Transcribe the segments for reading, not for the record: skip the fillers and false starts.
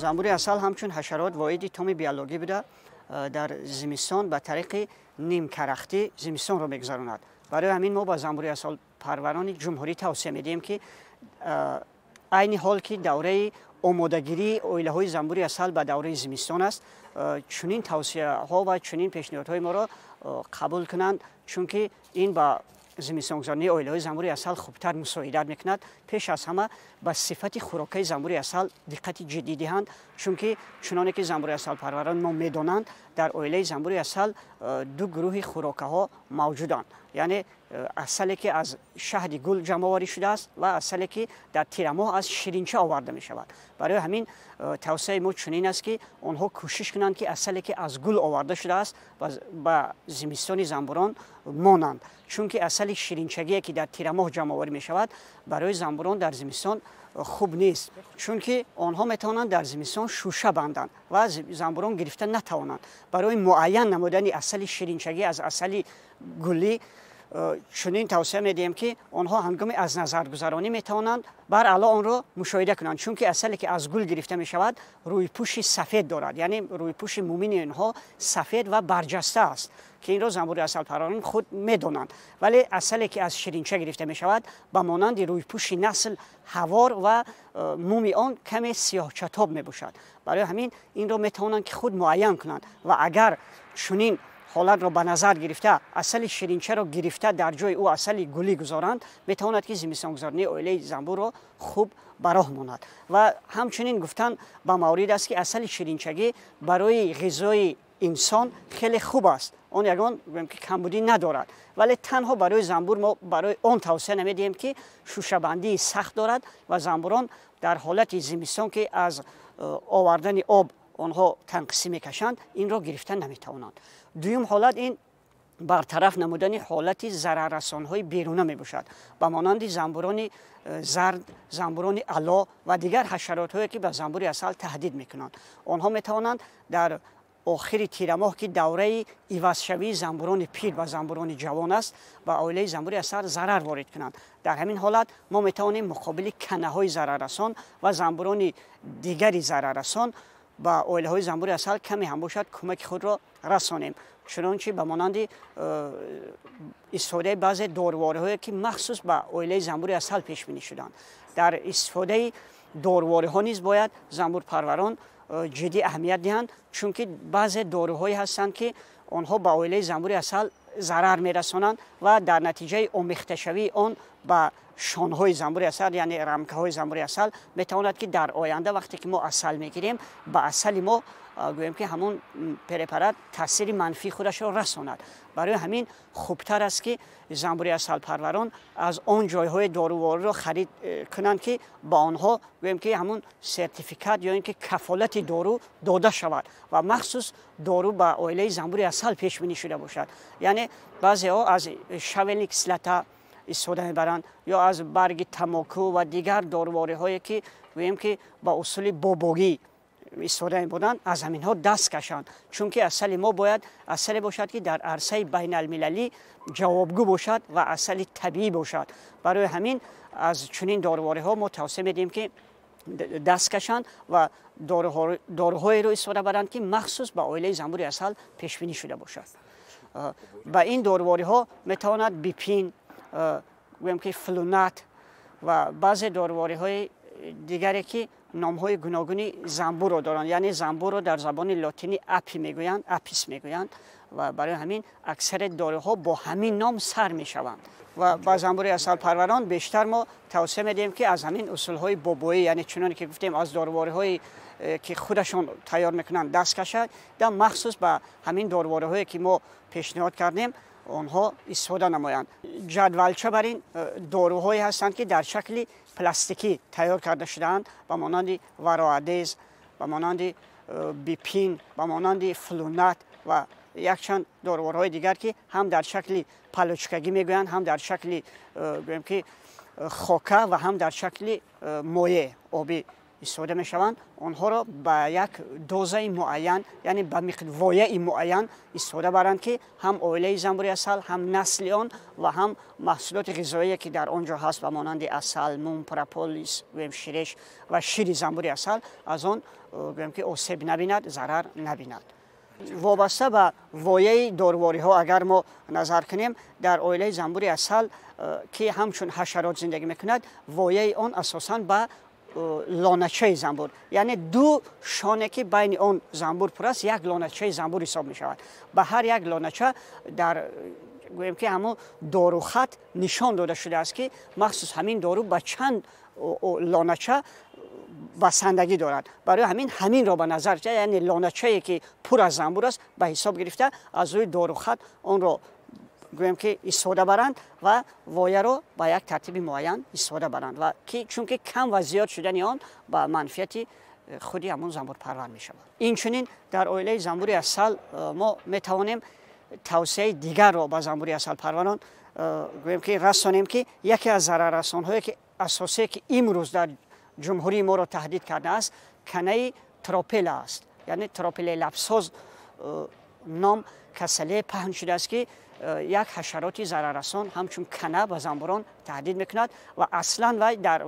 زنبور عسل همچون حشرات واحدی تام بیولوژی بوده در زمستان به طریق نیم کرختی زمستان رو میگذراند. برای همین ما با زنبور عسل پروران جمهوری توصیه میدیم که عین حال که دوره آمادگیری اویله های زنبور عسل به دوره زمستان است، چنین توصیه ها و چنین پیشنهادهای ما را قبول کنند، چون که این با زمستان گذرانی اویله های زنبور عسل خوبتر مساعدت میکند. پیش از همه به صفت خوراکی زنبور عسل دقت جدی دهند، چون که چنانه که زنبور عسل پروران ما میدانند در اویله زنبور عسل دو گروه خوراک ها موجودند، یعنی عسلی که از شهد گل جمع آوری شده است و عسلی که در تیر ماه از شیرینچه آورده می شود. برای همین توصیه ما چنین است که آنها کوشش کنند که عسلی که از گل آورده شده است و زمستان زنبوران مانند، چون که عسل شیرینچگی که در تیر ماه جمع آوری می شود برای زنبوران در زمستان خوب نیست، چون که آنها میتوانند در زمستان شوشه بندند و زنبوران گرفته نتوانند. برای معین نمودن عسل شیرینچگی از عسل گلی چنین توصیه میدیم که آنها هنگام از نظر گذرانی میتوانند بر اعلی آن را مشاهده کنند، چون که عسلی که از گل گرفته می شود روی پوش سفید دارد، یعنی روی پوش مومین اینها سفید و برجسته است که این را زنبور عسل پروران خود میدانند. ولی عسلی که از شیرینچه گرفته می شود به مانند روی پوش نسل هوار و مومی آن کمی سیاه چتاب می باشد. برای همین این را میتوانند که خود معین کنند و اگر چنین حالت را به نظر گرفته عسل شیرینچه را گرفته در جای او عسل گلی گذارند، میتواند که زمستان گذرانی اویله زنبور را خوب براه ماند. و همچنین گفتن با مورد است که عسل شیرینچگی برای غذای انسان خیلی خوب است، آن یگان که کمبودی ندارد، ولی تنها برای زنبور ما برای آن توصیه نمیدیم که شوشه بندی سخت دارد و زنبوران در حالت زمستان که از آوردن آب آنها تنقسی میکشند این را گرفتن نمیتوانند. دویم حالت این برطرف نمودن حالت ضرررسان‌های بیرونه می باشد، به مانند زنبوران زرد، زنبوران الا و دیگر حشرات‌هایی که به زنبور عسل تهدید میکنند. آنها میتوانند در آخر تیر ماه که دوره عوض‌شوی زنبوران پیر و زنبوران جوان است و اویله زنبور عسل ضرر وارد کنند. در همین حالت ما میتوانیم مقابل کنه‌های ضرررسان و زنبوران دیگری ضرررسان با اویله های زنبور عسل کمی هم باشد کمک خود را رسانیم، چنانچه به مانند استفاده بعضی داروهایی که مخصوص به اویله زنبور عسل پیش بینی شدند. در استفاده داروهایی ها نیز باید زنبور پروران جدی اهمیت دهند، چون که بعضی داروهایی هستند که آنها به اویله زنبور عسل ضرر میرسانند و در نتیجه آمیخته شوی آن به شانهای زنبور عسل یعنی رمکه های زنبور عسل میتواند که در آینده وقتی که ما عسل میگیریم به عسل ما گویم که همون پرپرات تاثیر منفی خودش را رساند. برای همین خوبتر است که زنبور عسل پروران از آن جایهای داروواری را خرید کنند که با آنها گویم که همون سرتیفیکات یا اینکه کفالت دارو داده شود و مخصوص دارو با اویله زنبور عسل پیش بینی شده باشد. یعنی بعضی ها از شاولنیکسلتا استفاده میبرند یا از برگ تماکو و دیگر داروواری هایی که گویم که با اصول باباگی استفاده می‌بردند از همین ها دست کشند، چون که عسل ما باید عسل باشد که در عرصه بین المللی جوابگو باشد و عسل طبیعی باشد. برای همین از چنین داروواری ها ما توصیه میدیم که دست کشند و داروهایی رو استفاده برند که مخصوص با اویله زنبور عسل پیش بینی شده باشد. با این داروواری ها میتواند بیپین، گویم که فلونات و بعضی داروواری های دیگری که نام های گوناگونی زنبور رو دارند، یعنی زنبور رو در زبان لاتینی اپی میگویند، اپیس میگویند و برای همین اکثر داروها با همین نام سر میشوند. و با زنبور عسل پروران بیشتر ما توصیه میدیم که از همین اصول های بابایی، یعنی چنانی که گفتیم از داروواری های که خودشون تیار میکنن دست کشد، در مخصوص با همین داروواری هایی که ما پیشنهاد کردیم آنها استفاده نمایند. جدولچه بر این داروهایی هستند که در شکل پلاستیکی تیار کرده شده‌اند، با مانند وراعدز، با مانند بیپین، با مانند فلونات و یک چند داروهای دیگر که هم در شکل پلوچکگی میگویند، هم در شکل گویم که خاکه و هم در شکل مایع آبی استفاده میشوند آنها را به یک دوزه معین یعنی به وایع معین استفاده برند که هم اویله زنبوری عسل هم نسل آن و هم محصولات غذایی که در آنجا هست و مانند عسل، موم، پروپولیس، شیرش و شیر زنبوری عسل از آن گویم که آسیب نبیند، ضرر نبیند. وابسته به وایع دارواری ها اگر ما نظر کنیم در اویله زنبوری عسل که همچون حشرات زندگی میکند وایع آن اساساً به لانچه زنبور یعنی دو شانه که بین آن زنبور پر است یک لانچه زنبور حساب می شود. به هر یک لانچه در گویم که همون دارو خط نشان داده شده است که مخصوص همین دارو به چند لانچه بسندگی دارد. برای همین را به نظر جای یعنی لانچه‌ای که پر از زنبور است به حساب گرفته از روی دارو خط آن را گویم که استفاده برند و وایع را به یک ترتیب معین استفاده برند و چون که کم و زیاد شدن آن به منفعت خودی همون زنبور پرور می شود. این چنین در اویله زنبوری عسل ما می توانیم توصیه دیگر را به زنبوری عسل پروران گویم که رسانیم که یکی از ضرررسان‌هایی که اساسی که امروز در جمهوری ما را تهدید کرده است کنه تراپل است. یعنی تراپل لبساز نام کسله پهن شده است که یک حشراتی ضرررسان همچون کنه به زنبوران تهدید میکند و اصلا و در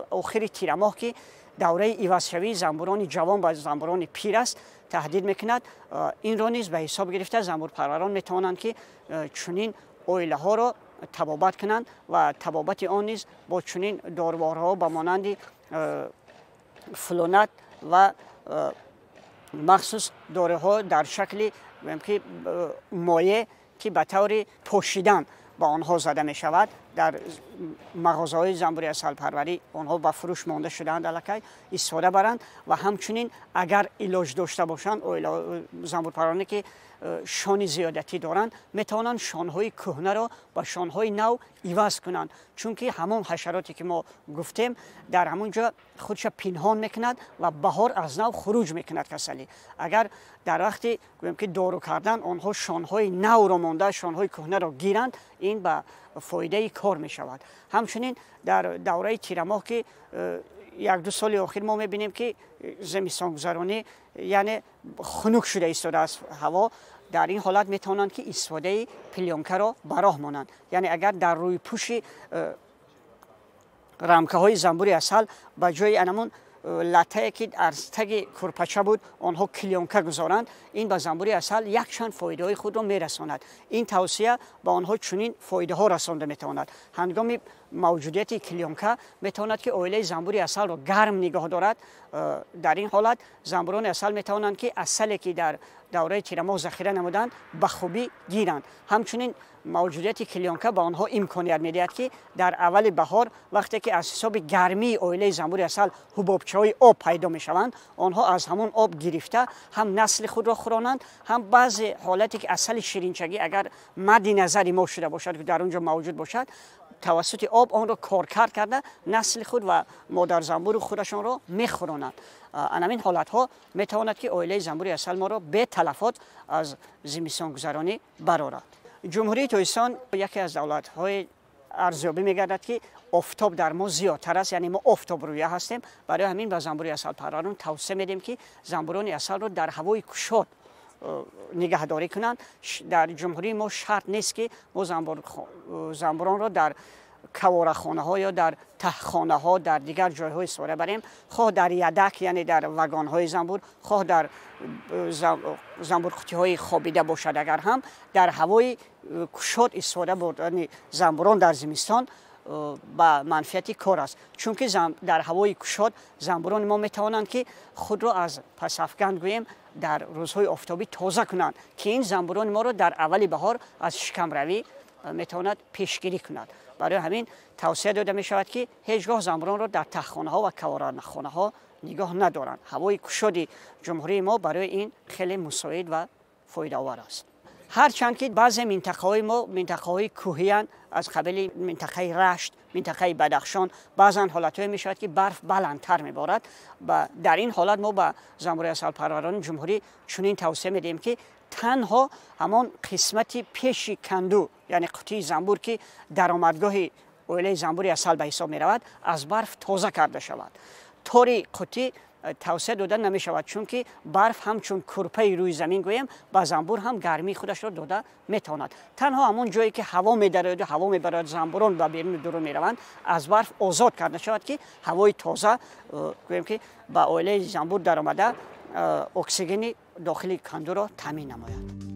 آخر تیر ماه که دوره عوضشوی زنبوران جوان با زنبوران پیر است تهدید میکند. این را نیز به حساب گرفته زنبور پروران میتوانند که چنین اویله ها را تبابت کنند و تبابت آن نیز با چنین داروارها به مانند فلونت و مخصوص داروها در شکل مایع که به طور پوشیدن با آنها زده می شود در مغازه‌های زنبوری عسل پروری آنها به فروش مانده شده‌اند الکی استفاده برند و همچنین اگر علاج داشته باشند زنبور پرورانی که شان زیادتی دارند میتوانند شانهای کهنه را با شانهای نو عوض کنند چون که همون حشراتی که ما گفتیم در همونجا خودش پنهان میکند و بهار از نو خروج میکند کسلی. اگر در وقتی گویم که دارو کردن آنها شانهای نو را مانده شانهای کهنه را گیرند این به فایده کار می شود. همچنین در دوره تیر ماه که یک دو سال اخیر ما میبینیم که زمستان گذرانی یعنی خنک شده ایستاده از هوا در این حالت میتوانند که استفاده پلیونکه را براه مانند یعنی اگر در روی پوش رمکه های زنبوری عسل به جای انمون لطه که از تگ کرپچه بود آنها کلیونکه گذارند این به زنبوری عسل یک چند فایده های خود را میرساند. این توصیه به آنها چنین فایده ها رسانده میتواند. هنگام موجودیت کلیونکه میتواند که اویله زنبوری عسل را گرم نگاه دارد. در این حالت زنبوران عسل میتوانند که عسلی که در دوره تیر ماه ذخیره نمودند به خوبی گیرند. همچنین موجودیت کلیونکه به آنها امکانیت میدهد که در اول بهار وقتی که از حساب گرمی اویله زنبوری عسل حبابچه‌های آب پیدا میشوند آنها از همون آب گرفته هم نسل خود را خورانند هم بعضی حالتی که عسل شیرینچگی اگر مد نظری ما شده باشد که در اونجا موجود باشد توسط آب آن را کارکرد کرده نسل خود و مادر زنبور خودشان را میخورانند. این حالت ها میتواند که اویله زنبوری عسل ما را به تلفات از زمستان گذرانی برآورد. جمهوری تویستان یکی از دولت های ارزیابی میگردد که آفتاب در ما زیادتر است یعنی ما آفتاب رویه هستیم. برای همین به زنبوری عسل پروران توصیه میدیم که زنبوران عسل را در هوای گشاد نگهداری کنند. در جمهوری ما شرط نیست که ما زنبوران را در کوارخانه ها یا در تهخانه ها در دیگر جایهای استفاده بریم خواه در یدک یعنی در وگان های زنبور خواه در زنبور قوطی های خوابیده باشد اگر هم در هوای گشاد استفاده بردن زنبوران در زمستان به منفعت کار است چون که در هوای گشاد زنبوران ما میتوانند که خود را از پس افکند گوییم در روزهای آفتابی تازه کنند که این زنبوران ما را در اول بهار از شکم روی میتواند پیشگیری کند. برای همین توصیه داده می شود که هیچگاه زنبوران را در تهخانه ها و کوارخانه ها نگاه ندارند. هوای گشاد جمهوری ما برای این خیلی مساعد و فایده آور است. هرچند که بعضی منطقه‌های ما منطقه‌های کوهیان از قبیل منطقه رشت، منطقه بدخشان بعضا حالت‌های می‌شود که برف بلندتر می‌بارد و در این حالت ما با زنبوری عسل پروران جمهوری چنین توصیه می‌دهیم که تنها همان قسمت پیش کندو یعنی قوطی زنبور که درآمدگاه اویله زنبوری عسل به حساب می‌رود از برف تازه کرده شود. تори قطی توسعه داده نمی شود، چون که برف همچون کرپه روی زمین گویم با زنبور هم گرمی خودش را داده می تواند. تنها همون جایی که هوا می درآید و هوا می برآید زنبوران به بیرون درون می روند از برف آزاد کرده شود که هوای تازه گویم که با اوله زنبور در آمده اکسیژن داخلی کندو را تامین نماید.